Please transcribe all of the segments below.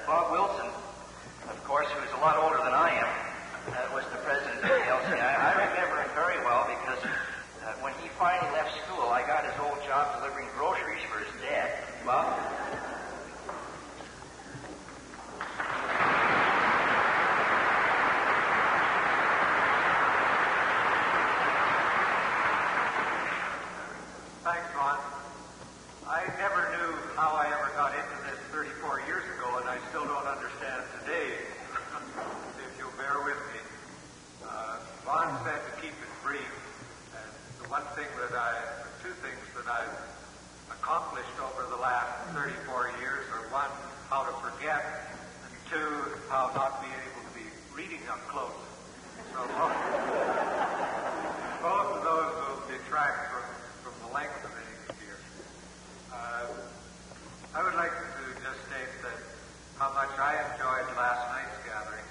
Bob Wilson, of course, who's a lot older than I am, was the president of the LCI. I remember him very well because when he finally left school, I got his old job delivering groceries for his dad. Bob? Thanks, Ron. I never knew how I ever got into this 34 years ago, and I still don't understand today. If you'll bear with me. Ron said to keep it brief, and two things that I've accomplished over the last 34 years are, one, how to forget, and two, how not be able to be reading up close. So both of those will detract from the length of it here. I would like to just state that how much I enjoyed last night's gathering,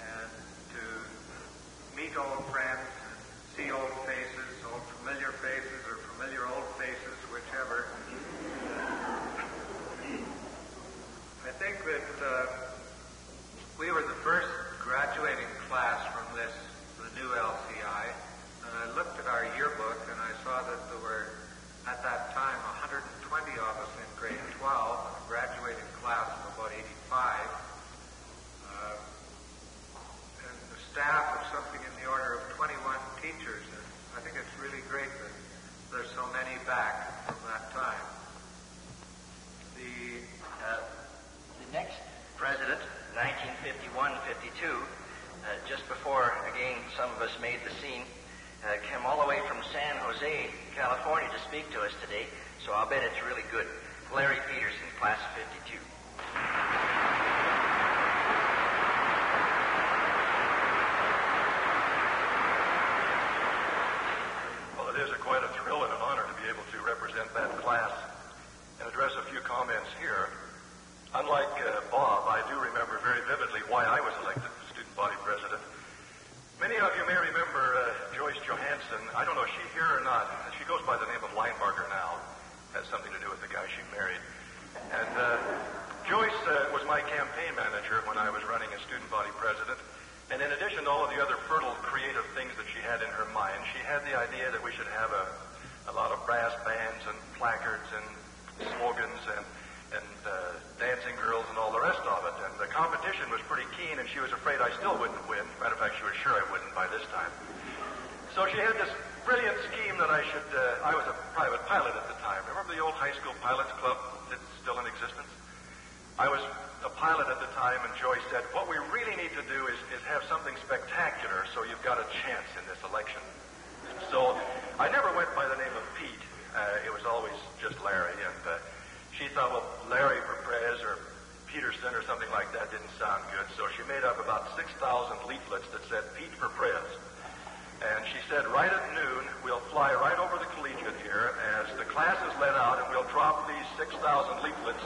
and to meet old friends and see old faces, old familiar faces or familiar old faces, whichever. I think that we were the first graduating class from the new LCI, and I looked at our yearbook and I saw that there were, at that time, 120 of us in grade 12, and a graduating class of about 85, and the staff of something in the order of 21 teachers. And I think it's really great that there's so many back from that time. The next president, 1951-52, just before, again, some of us made the scene, came all the way from San Jose, California, to speak to us today, so I'll bet it's really good. Larry Peterson, class of 52. Well, it is quite a thrill and an honor to be able to represent that class and address a few comments here. Unlike Bob, I do remember very vividly why I was elected student body president. Many of you may remember Joyce Johansson. I don't know if she's here or not. She goes by the name of Linebarger now. Has something to do with the guy she married. And Joyce was my campaign manager when I was running as student body president. And in addition to all of the other fertile, creative things that she had in her mind, she had the idea that we should have a lot of brass bands and placards and slogans and dancing girls and all the rest of it. And the competition was pretty keen, and she was afraid I still wouldn't win. Matter of fact, she was sure I wouldn't by this time. So she had this brilliant scheme that I was a private pilot at the time. Remember the old high school pilots club that's still in existence? I was a pilot at the time, and Joyce said, what we really need to do is have something spectacular so you've got a chance in this election. So I never went by the name of Pete. It was always just Larry, and she thought, well, Larry for Prez or Peterson or something like that didn't sound good, so she made up about 6,000 leaflets that said Pete for Prez. And she said, right at noon, we'll fly right over the collegiate here as the class is let out, and we'll drop these 6,000 leaflets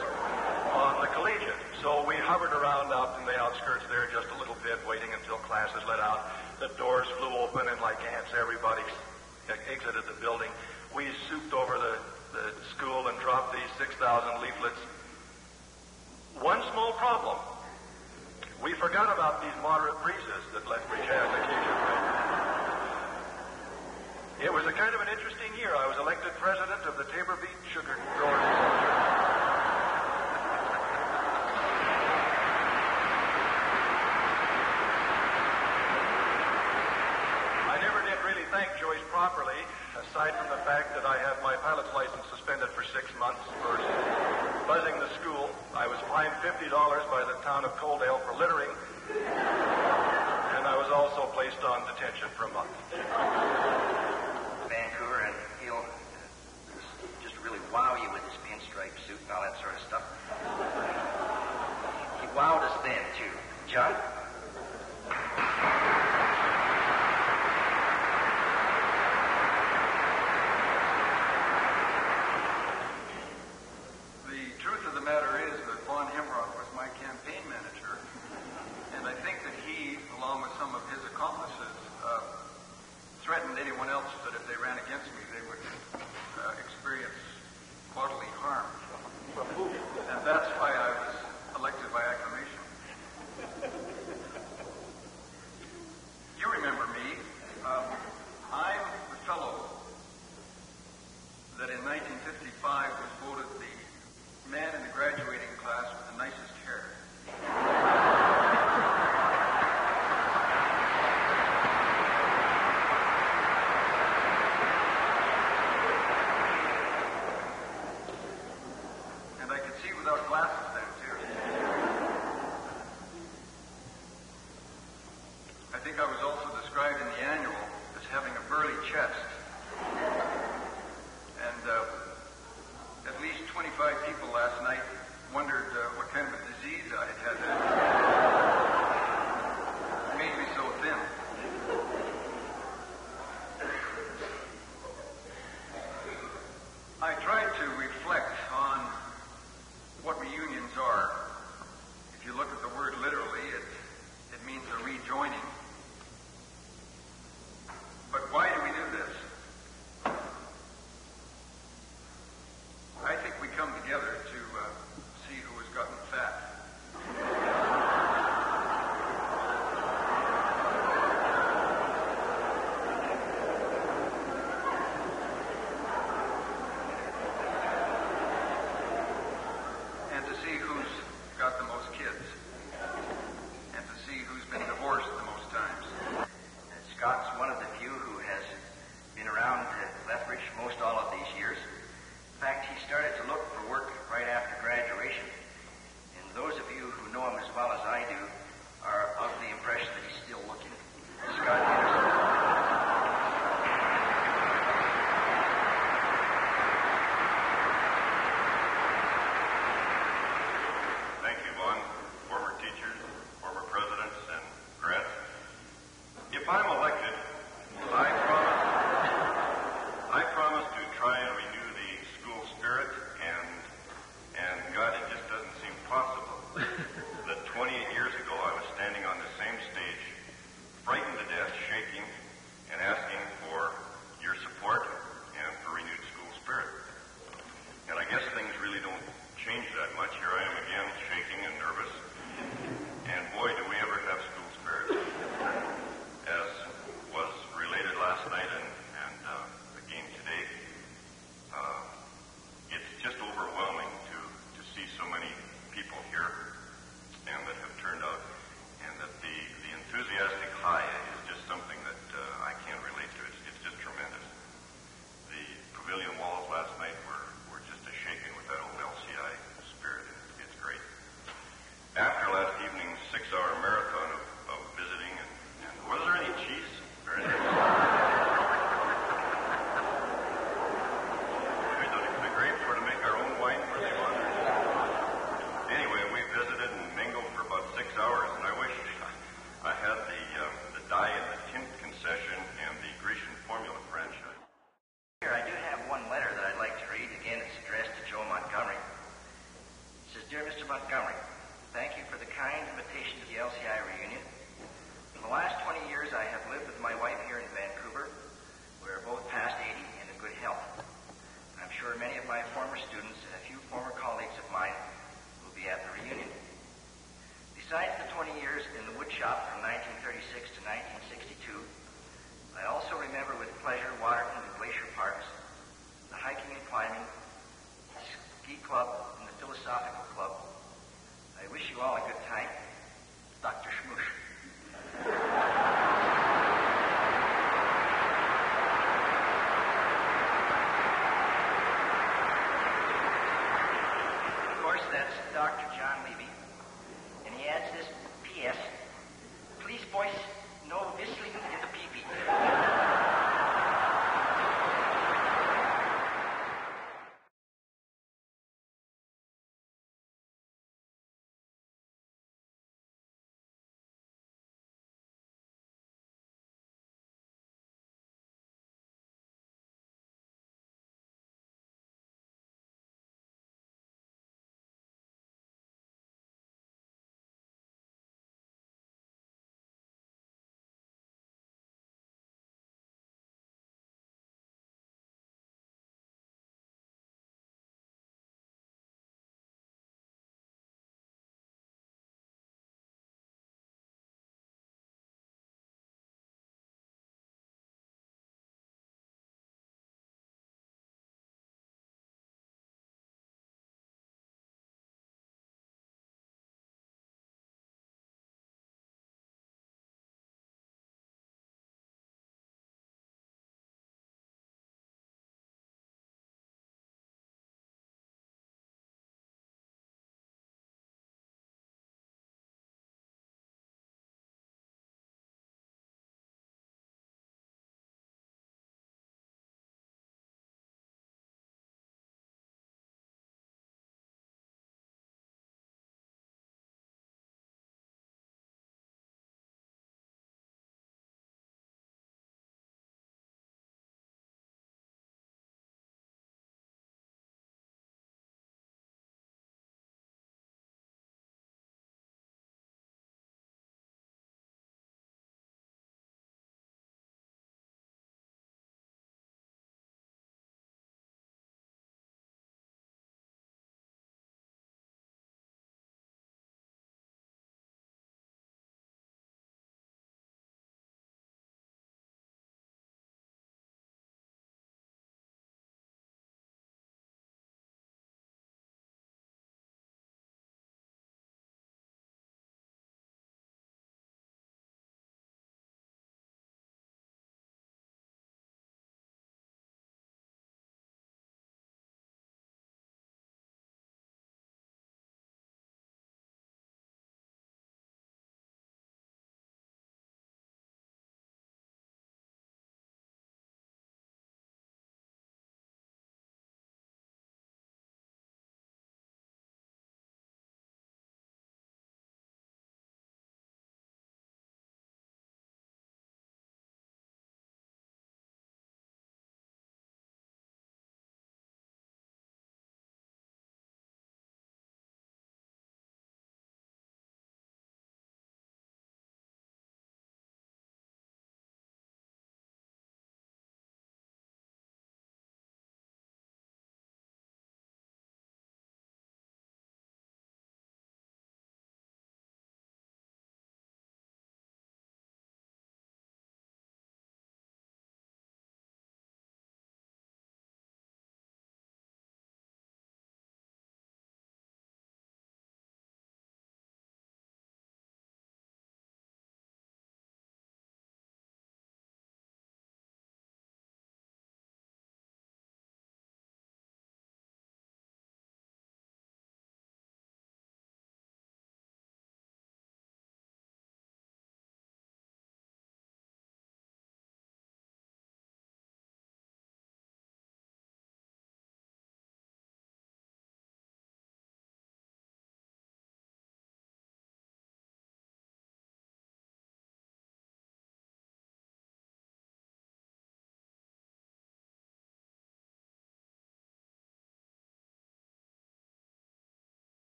on the collegiate. So we hovered around out in the outskirts there just a little bit, waiting until class is let out. The doors flew open, and like ants, everybody exited the building. We souped over the school and dropped these 6,000 leaflets. One small problem. We forgot about these moderate breezes that Lethbridge has occasionally. It was a kind of an interesting year. I was elected president of the Tabor Beet Sugar Growers Association. I never did really thank Joyce properly, aside from the fact that I had my pilot's license suspended for 6 months for buzzing the school. I was fined $50 by the town of Coaldale for littering, and I was also placed on detention for a month. Vancouver, and he'll just really wow you with his pinstripe suit and all that sort of stuff. He wowed us then, too. John? The truth of the matter is that Von Hemrock was my campaign manager, and I think that he, along with some of his accomplices, threatened anyone else that if they ran against me, they would experience bodily harm. And that's why I I was also described in the annual as having a burly chest. And at least 25 people last night wondered what kind of a disease I had had. It made me so thin. I tried to reflect on what reunions are. If you look at the word literally, it means a rejoining. But why do we do this? I think we come together to see who has gotten fat. And to see who's got the most kids. And to see who's been divorced the most times. Scott's one of the few who has been around Lethbridge most all of these years. In fact, he started to look for work right after graduation. And those of you who know him as well as I do are of the impression that he's still looking. Scott Anderson. Thank you, Vaughn. Former teachers, former presidents, and grads. If I'm elected, I promise to try and renew the school spirit, and God, it just doesn't seem possible that 28 years ago I was standing on the same stage, frightened to death, shaking, and asking for your support and for renewed school spirit. And I guess things really don't change that much. Here I am again, shaking and nervous. And boy, do we ever have school spirit. As was related last night and again today, it's just overwhelming to see so many people here and that have turned out, and that the enthusiastic high is just something that I can't relate to. It's just tremendous. The pavilion walls last night were just a shaking with that old LCI spirit. It's great. After last evening's 6-hour marathon of visiting, and was there any cheese? Very nice. We don't even agree for to make our own wine for the honors. Anyway, we visited and mingled for about 6 hours, and I wish I had the dye and the tint concession and the Grecian formula franchise. Here, I do have one letter that I'd like to read. Again, it's addressed to Joe Montgomery. It says, Dear Mr. Montgomery, thank you for the kind invitation to the LCI reunion. For the last 20 years, I have lived with my wife here in Vancouver. We are both past 80 and in good health. I'm sure many of my former students and a few former colleagues of mine will be at the reunion. Besides the 20 years in the wood shop from 1936 to 1962, I also remember with pleasure Waterton and Glacier Parks, the hiking and climbing, the ski club, and the philosophical club. I wish you all a good time. Dr. Schmoosh. Of course, that's Dr. John Levy. And he adds this P.S. Please, boys, no whistling in the pee-pee.